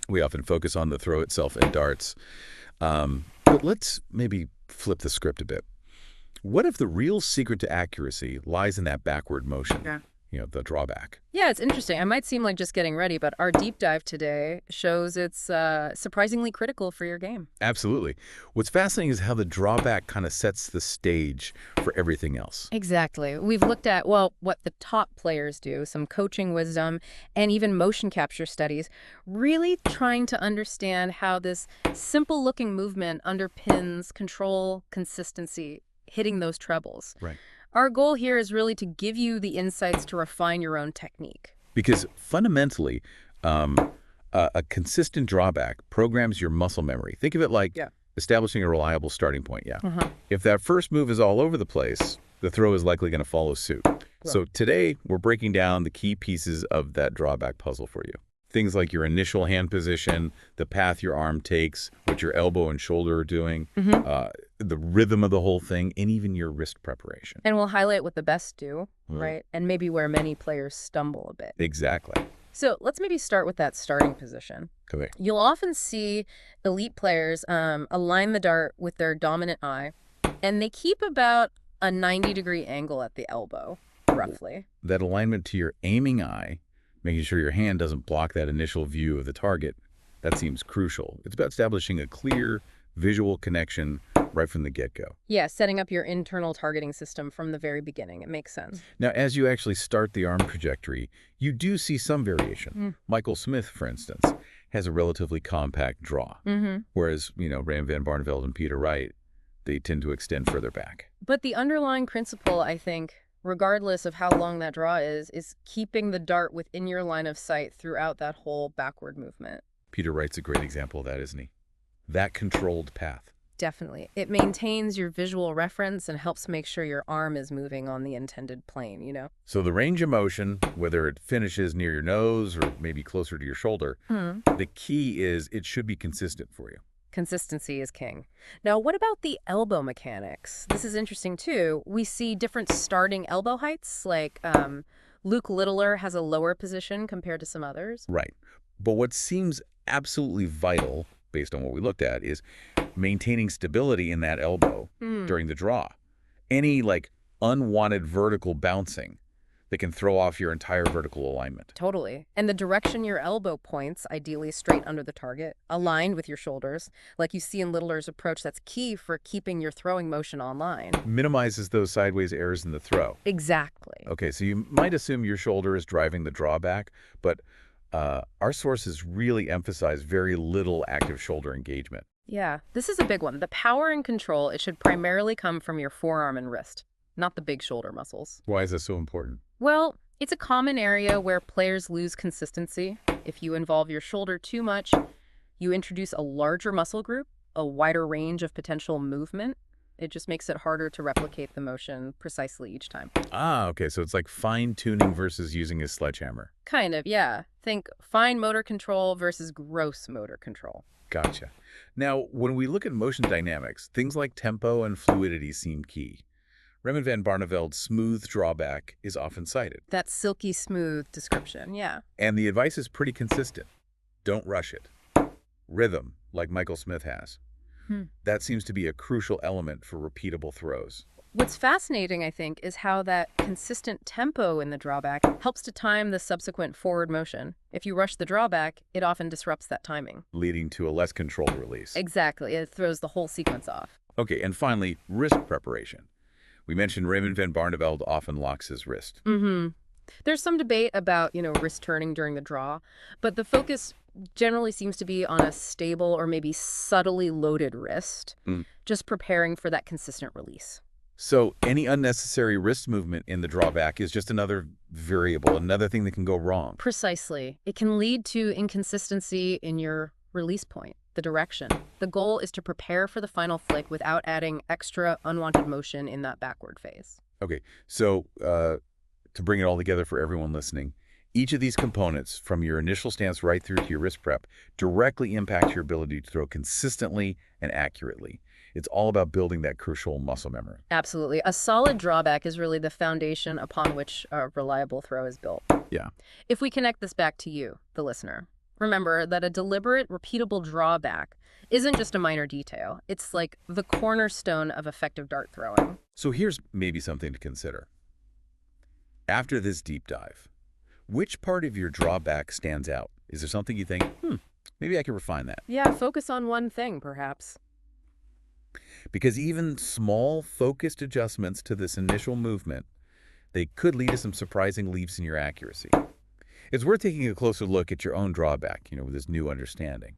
We often focus on the throw itself in darts. But let's maybe flip the script a bit. What if the real secret to accuracy lies in that backward motion? Yeah. The drawback. Yeah, it's interesting. I might seem like just getting ready, but our deep dive today shows it's surprisingly critical for your game. Absolutely. What's fascinating is how the drawback kind of sets the stage for everything else. Exactly. We've looked at, well, what the top players do, some coaching wisdom, and even motion capture studies, really trying to understand how this simple-looking movement underpins control, consistency, hitting those trebles. Right. Our goal here is really to give you the insights to refine your own technique. Because fundamentally, a consistent drawback programs your muscle memory. Think of it like establishing a reliable starting point, If that first move is all over the place, the throw is likely going to follow suit. So today, we're breaking down the key pieces of that drawback puzzle for you. Things like your initial hand position, the path your arm takes, what your elbow and shoulder are doing, the rhythm of the whole thing, and even your wrist preparation. And we'll highlight what the best do, right? And maybe where many players stumble a bit. Exactly. So let's maybe start with that starting position. Okay. You'll often see elite players align the dart with their dominant eye, and they keep about a 90-degree angle at the elbow, roughly. That alignment to your aiming eye, making sure your hand doesn't block that initial view of the target, that seems crucial. It's about establishing a clear visual connection right from the get-go. Yeah, setting up your internal targeting system from the very beginning. It makes sense. Now, as you actually start the arm trajectory, you do see some variation. Michael Smith, for instance, has a relatively compact draw, whereas, Ram van Barneveld and Peter Wright, they tend to extend further back. But the underlying principle, I think, regardless of how long that draw is keeping the dart within your line of sight throughout that whole backward movement. Peter Wright's a great example of that, isn't he? That controlled path. Definitely. It maintains your visual reference and helps make sure your arm is moving on the intended plane, So the range of motion, whether it finishes near your nose or maybe closer to your shoulder, the key is it should be consistent for you. Consistency is king. Now, what about the elbow mechanics? This is interesting, too. We see different starting elbow heights, like Luke Littler has a lower position compared to some others. Right. But what seems absolutely vital, based on what we looked at, is maintaining stability in that elbow during the draw. Any, unwanted vertical bouncing that can throw off your entire vertical alignment. Totally. And the direction your elbow points, ideally straight under the target, aligned with your shoulders, like you see in Littler's approach, that's key for keeping your throwing motion online. Minimizes those sideways errors in the throw. Exactly. Okay, so you might assume your shoulder is driving the drawback, but our sources really emphasize very little active shoulder engagement. Yeah, this is a big one. The power and control, it should primarily come from your forearm and wrist, not the big shoulder muscles. Why is that so important? Well, it's a common area where players lose consistency. If you involve your shoulder too much, you introduce a larger muscle group, a wider range of potential movement. It just makes it harder to replicate the motion precisely each time. Ah, okay, so it's like fine-tuning versus using a sledgehammer. Kind of, yeah. Think fine motor control versus gross motor control. Gotcha. Now, when we look at motion dynamics, things like tempo and fluidity seem key. Raymond van Barneveld's smooth drawback is often cited. That silky smooth description, yeah. And the advice is pretty consistent. Don't rush it. Rhythm, like Michael Smith has. That seems to be a crucial element for repeatable throws. What's fascinating, I think, is how that consistent tempo in the drawback helps to time the subsequent forward motion. If you rush the drawback, it often disrupts that timing. Leading to a less controlled release. Exactly. It throws the whole sequence off. Okay, and finally, wrist preparation. We mentioned Raymond van Barneveld often locks his wrist. There's some debate about, wrist turning during the draw, but the focus generally seems to be on a stable or maybe subtly loaded wrist, just preparing for that consistent release. So any unnecessary wrist movement in the drawback is just another variable, another thing that can go wrong. Precisely. It can lead to inconsistency in your release point, the direction. The goal is to prepare for the final flick without adding extra unwanted motion in that backward phase. Okay, so to bring it all together for everyone listening, each of these components, from your initial stance right through to your wrist prep, directly impact your ability to throw consistently and accurately. It's all about building that crucial muscle memory. Absolutely. A solid drawback is really the foundation upon which a reliable throw is built. Yeah. If we connect this back to you, the listener, Remember that a deliberate, repeatable drawback isn't just a minor detail. It's like the cornerstone of effective dart throwing. So here's maybe something to consider. After this deep dive, which part of your drawback stands out? Is there something you think, maybe I could refine that? Yeah, focus on one thing, perhaps. Because even small, focused adjustments to this initial movement, they could lead to some surprising leaps in your accuracy. It's worth taking a closer look at your own drawback, with this new understanding.